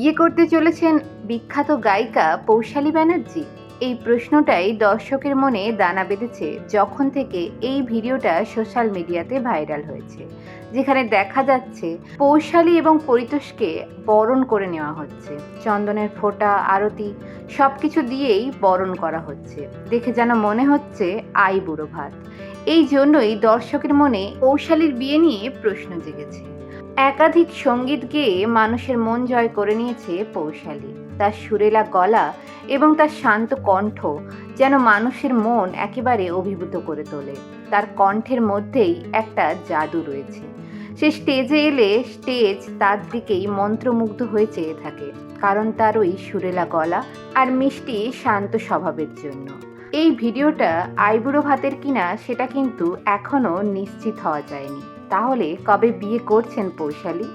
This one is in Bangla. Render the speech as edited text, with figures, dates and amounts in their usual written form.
বিয়ে করতে চলেছেন বিখ্যাত গায়িকা পৌশালী ব্যানার্জি? এই প্রশ্নটাই দর্শকের মনে দানা বেঁধেছে যখন থেকে এই ভিডিওটা সোশ্যাল মিডিয়াতে ভাইরাল হয়েছে, যেখানে দেখা যাচ্ছে পৌশালী এবং পরিতোষকে বরণ করে নেওয়া হচ্ছে। চন্দনের ফোঁটা, আরতি সবকিছু দিয়েই বরণ করা হচ্ছে। দেখে যেন মনে হচ্ছে বুড়ো ভাত। এই জন্যই দর্শকের মনে পৌশালীর বিয়ে নিয়ে প্রশ্ন জেগেছে। একাধিক সঙ্গীত গেয়ে মানুষের মন জয় করে নিয়েছে পৌশালী। তার সুরেলা গলা এবং তার শান্ত কণ্ঠ যেন মানুষের মন একেবারে অভিভূত করে তোলে। তার কণ্ঠের মধ্যেই একটা জাদু রয়েছে। সে স্টেজে এলে স্টেজ তার দিকেই মন্ত্রমুগ্ধ হয়ে চেয়ে থাকে, কারণ তার ওই সুরেলা গলা আর মিষ্টি শান্ত স্বভাবের জন্য। এই ভিডিওটা আইবুড়ো ভাতের কিনা সেটা কিন্তু এখনো নিশ্চিত হওয়া যায়নি। তাহলে কবে বিয়ে করছেন পৌশালী?